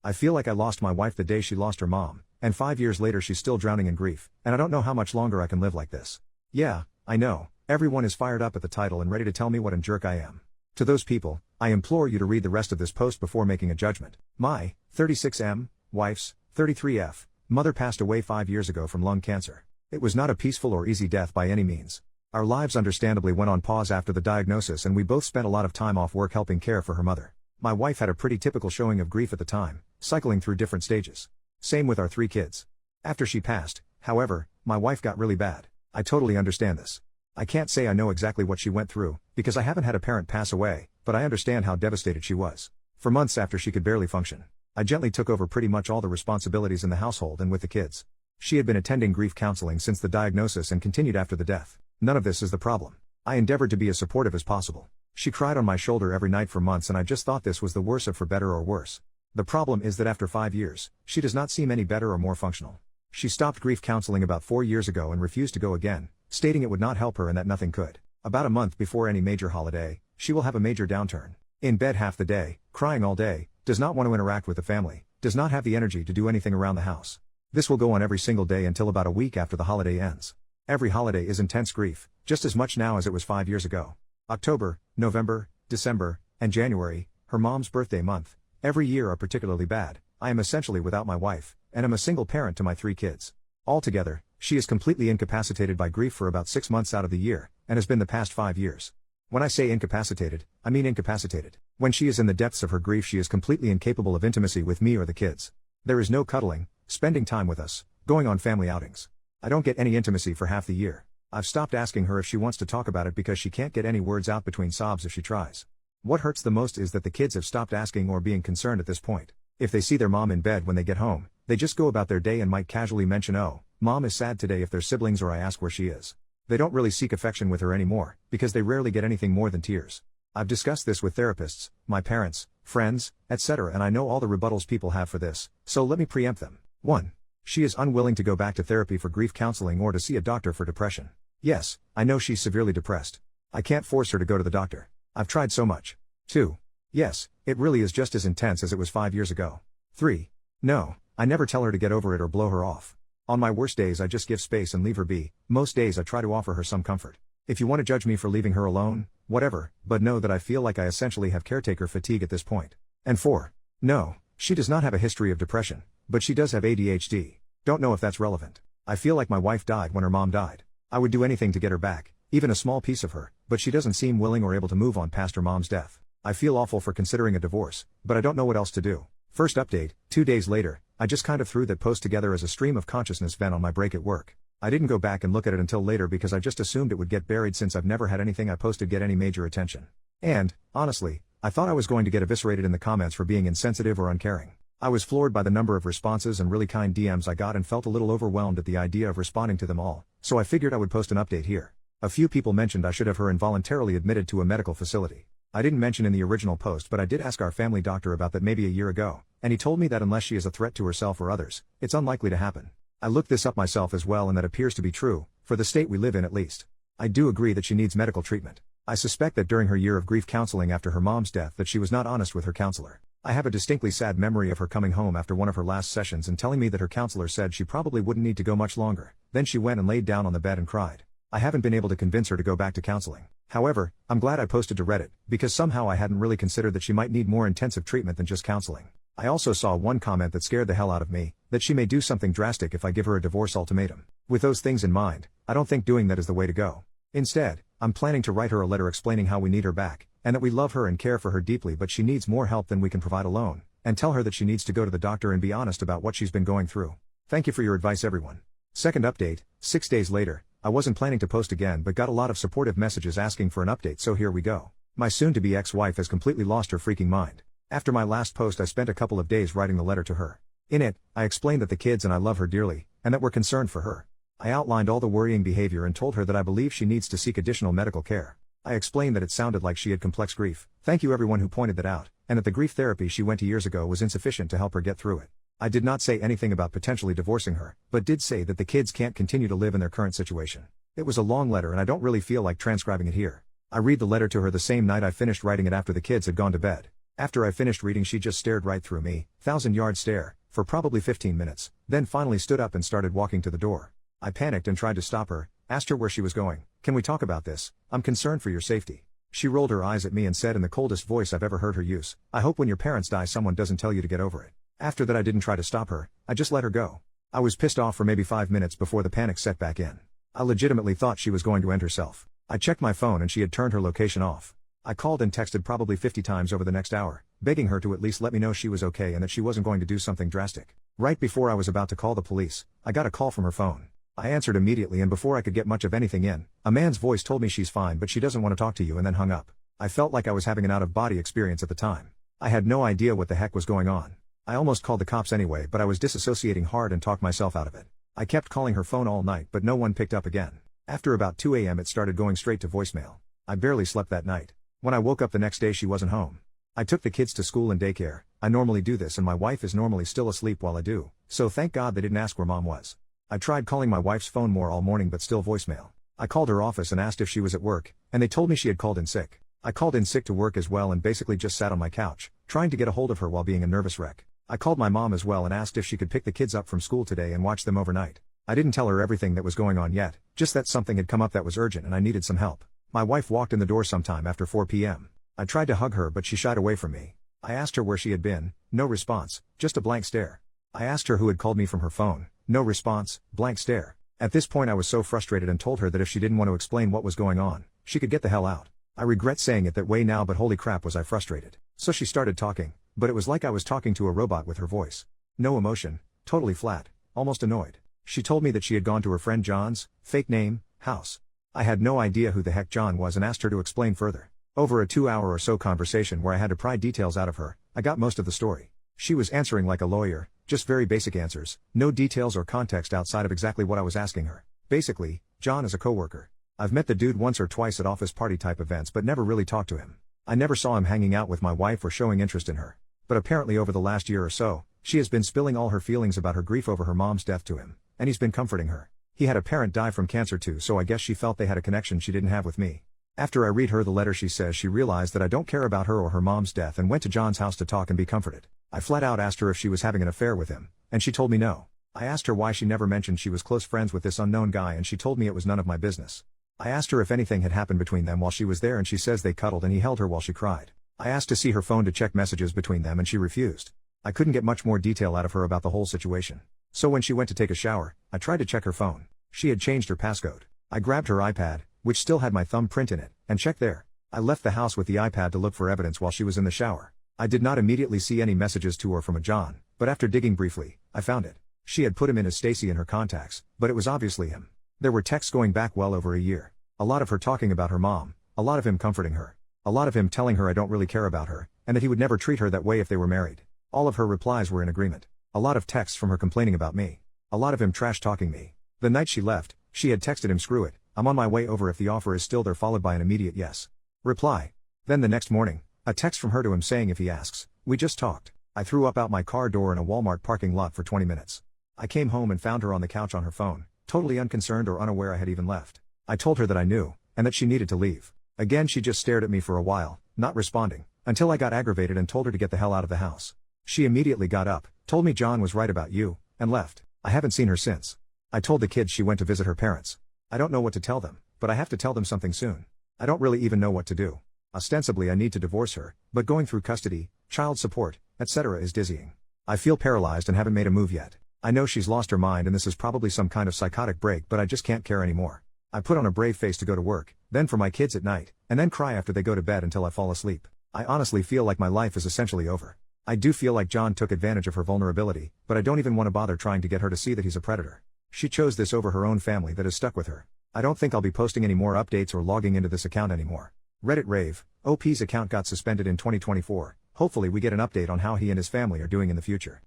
I feel like I lost my wife the day she lost her mom, and 5 years later she's still drowning in grief, and I don't know how much longer I can live like this. Yeah, I know, everyone is fired up at the title and ready to tell me what a jerk I am. To those people, I implore you to read the rest of this post before making a judgment. My 36M wife's 33F mother passed away 5 years ago from lung cancer. It was not a peaceful or easy death by any means. Our lives understandably went on pause after the diagnosis, and we both spent a lot of time off work helping care for her mother. My wife had a pretty typical showing of grief at the time, cycling through different stages. Same with our 3 kids. After she passed, however, my wife got really bad. I totally understand this. I can't say I know exactly what she went through, because I haven't had a parent pass away, but I understand how devastated she was. For months after she could barely function, I gently took over pretty much all the responsibilities in the household and with the kids. She had been attending grief counseling since the diagnosis and continued after the death. None of this is the problem. I endeavored to be as supportive as possible. She cried on my shoulder every night for months, and I just thought this was the worst of for better or worse. The problem is that after 5 years, she does not seem any better or more functional. She stopped grief counseling about 4 years ago and refused to go again, stating it would not help her and that nothing could. About a month before any major holiday, she will have a major downturn. In bed half the day, crying all day, does not want to interact with the family, does not have the energy to do anything around the house. This will go on every single day until about a week after the holiday ends. Every holiday is intense grief, just as much now as it was 5 years ago. October, November, December, and January, her mom's birthday month, every year are particularly bad. I am essentially without my wife, and am a single parent to my 3 kids. Altogether, she is completely incapacitated by grief for about 6 months out of the year, and has been the past 5 years. When I say incapacitated, I mean incapacitated. When she is in the depths of her grief, she is completely incapable of intimacy with me or the kids. There is no cuddling, spending time with us, going on family outings. I don't get any intimacy for half the year. I've stopped asking her if she wants to talk about it because she can't get any words out between sobs if she tries. What hurts the most is that the kids have stopped asking or being concerned at this point. If they see their mom in bed when they get home, they just go about their day and might casually mention, "Oh, mom is sad today," if they're siblings, or I ask where she is. They don't really seek affection with her anymore, because they rarely get anything more than tears. I've discussed this with therapists, my parents, friends, etc., and I know all the rebuttals people have for this, so let me preempt them. 1. She is unwilling to go back to therapy for grief counseling or to see a doctor for depression. Yes, I know she's severely depressed. I can't force her to go to the doctor. I've tried so much. 2. Yes, it really is just as intense as it was 5 years ago. 3. No, I never tell her to get over it or blow her off. On my worst days I just give space and leave her be. Most days I try to offer her some comfort. If you want to judge me for leaving her alone, whatever, but know that I feel like I essentially have caretaker fatigue at this point. And 4. No, she does not have a history of depression, but she does have ADHD. Don't know if that's relevant. I feel like my wife died when her mom died. I would do anything to get her back, even a small piece of her, but she doesn't seem willing or able to move on past her mom's death. I feel awful for considering a divorce, but I don't know what else to do. First update, 2 days later, I just kind of threw that post together as a stream of consciousness vent on my break at work. I didn't go back and look at it until later because I just assumed it would get buried since I've never had anything I posted get any major attention. And, honestly, I thought I was going to get eviscerated in the comments for being insensitive or uncaring. I was floored by the number of responses and really kind DMs I got and felt a little overwhelmed at the idea of responding to them all, so I figured I would post an update here. A few people mentioned I should have her involuntarily admitted to a medical facility. I didn't mention in the original post, but I did ask our family doctor about that maybe a year ago, and he told me that unless she is a threat to herself or others, it's unlikely to happen. I looked this up myself as well, and that appears to be true, for the state we live in at least. I do agree that she needs medical treatment. I suspect that during her year of grief counseling after her mom's death that she was not honest with her counselor. I have a distinctly sad memory of her coming home after one of her last sessions and telling me that her counselor said she probably wouldn't need to go much longer. Then she went and laid down on the bed and cried. I haven't been able to convince her to go back to counseling. However, I'm glad I posted to Reddit, because somehow I hadn't really considered that she might need more intensive treatment than just counseling. I also saw one comment that scared the hell out of me, that she may do something drastic if I give her a divorce ultimatum. With those things in mind, I don't think doing that is the way to go. Instead, I'm planning to write her a letter explaining how we need her back, and that we love her and care for her deeply, but she needs more help than we can provide alone, and tell her that she needs to go to the doctor and be honest about what she's been going through. Thank you for your advice, everyone. Second update, 6 days later. I wasn't planning to post again but got a lot of supportive messages asking for an update, so here we go. My soon-to-be ex-wife has completely lost her freaking mind. After my last post I spent a couple of days writing the letter to her. In it, I explained that the kids and I love her dearly, and that we're concerned for her. I outlined all the worrying behavior and told her that I believe she needs to seek additional medical care. I explained that it sounded like she had complex grief. Thank you everyone who pointed that out, and that the grief therapy she went to years ago was insufficient to help her get through it. I did not say anything about potentially divorcing her, but did say that the kids can't continue to live in their current situation. It was a long letter and I don't really feel like transcribing it here. I read the letter to her the same night I finished writing it after the kids had gone to bed. After I finished reading, she just stared right through me, 1,000-yard stare, for probably 15 minutes, then finally stood up and started walking to the door. I panicked and tried to stop her, asked her where she was going. "Can we talk about this? I'm concerned for your safety." She rolled her eyes at me and said in the coldest voice I've ever heard her use, "I hope when your parents die someone doesn't tell you to get over it." After that I didn't try to stop her, I just let her go. I was pissed off for maybe 5 minutes before the panic set back in. I legitimately thought she was going to end herself. I checked my phone and she had turned her location off. I called and texted probably 50 times over the next hour, begging her to at least let me know she was okay and that she wasn't going to do something drastic. Right before I was about to call the police, I got a call from her phone. I answered immediately, and before I could get much of anything in, a man's voice told me she's fine but she doesn't want to talk to you, and then hung up. I felt like I was having an out-of-body experience at the time. I had no idea what the heck was going on. I almost called the cops anyway, but I was disassociating hard and talked myself out of it. I kept calling her phone all night but no one picked up again. After about 2 a.m. it started going straight to voicemail. I barely slept that night. When I woke up the next day she wasn't home. I took the kids to school and daycare. I normally do this and my wife is normally still asleep while I do, so thank God they didn't ask where mom was. I tried calling my wife's phone more all morning but still voicemail. I called her office and asked if she was at work, and they told me she had called in sick. I called in sick to work as well and basically just sat on my couch, trying to get a hold of her while being a nervous wreck. I called my mom as well and asked if she could pick the kids up from school today and watch them overnight. I didn't tell her everything that was going on yet, just that something had come up that was urgent and I needed some help. My wife walked in the door sometime after 4 p.m. I tried to hug her but she shied away from me. I asked her where she had been, no response, just a blank stare. I asked her who had called me from her phone, no response, blank stare. At this point I was so frustrated and told her that if she didn't want to explain what was going on, she could get the hell out. I regret saying it that way now, but holy crap was I frustrated. So she started talking, but it was like I was talking to a robot with her voice. No emotion, totally flat, almost annoyed. She told me that she had gone to her friend John's, fake name, house. I had no idea who the heck John was and asked her to explain further. Over a 2-hour or so conversation where I had to pry details out of her, I got most of the story. She was answering like a lawyer, just very basic answers, no details or context outside of exactly what I was asking her. Basically, John is a coworker. I've met the dude once or twice at office party type events but never really talked to him. I never saw him hanging out with my wife or showing interest in her. But apparently over the last year or so, she has been spilling all her feelings about her grief over her mom's death to him, and he's been comforting her. He had a parent die from cancer too, so I guess she felt they had a connection she didn't have with me. After I read her the letter, she says she realized that I don't care about her or her mom's death and went to John's house to talk and be comforted. I flat out asked her if she was having an affair with him, and she told me no. I asked her why she never mentioned she was close friends with this unknown guy, and she told me it was none of my business. I asked her if anything had happened between them while she was there, and she says they cuddled and he held her while she cried. I asked to see her phone to check messages between them and she refused. I couldn't get much more detail out of her about the whole situation. So when she went to take a shower, I tried to check her phone. She had changed her passcode. I grabbed her iPad, which still had my thumbprint in it, and checked there. I left the house with the iPad to look for evidence while she was in the shower. I did not immediately see any messages to or from a John, but after digging briefly, I found it. She had put him in as Stacy in her contacts, but it was obviously him. There were texts going back well over a year. A lot of her talking about her mom, a lot of him comforting her, a lot of him telling her I don't really care about her, and that he would never treat her that way if they were married. All of her replies were in agreement. A lot of texts from her complaining about me. A lot of him trash talking me. The night she left, she had texted him, "Screw it, I'm on my way over if the offer is still there," followed by an immediate yes reply. Then the next morning, a text from her to him saying if he asks, "We just talked." I threw up out my car door in a Walmart parking lot for 20 minutes. I came home and found her on the couch on her phone, totally unconcerned or unaware I had even left. I told her that I knew, and that she needed to leave. Again she just stared at me for a while, not responding, until I got aggravated and told her to get the hell out of the house. She immediately got up, told me John was right about you, and left. I haven't seen her since. I told the kids she went to visit her parents. I don't know what to tell them, but I have to tell them something soon. I don't really even know what to do. Ostensibly I need to divorce her, but going through custody, child support, etc. is dizzying. I feel paralyzed and haven't made a move yet. I know she's lost her mind and this is probably some kind of psychotic break, but I just can't care anymore. I put on a brave face to go to work, then for my kids at night, and then cry after they go to bed until I fall asleep. I honestly feel like my life is essentially over. I do feel like John took advantage of her vulnerability, but I don't even want to bother trying to get her to see that he's a predator. She chose this over her own family that is stuck with her. I don't think I'll be posting any more updates or logging into this account anymore. Reddit rave, OP's account got suspended in 2024, hopefully we get an update on how he and his family are doing in the future.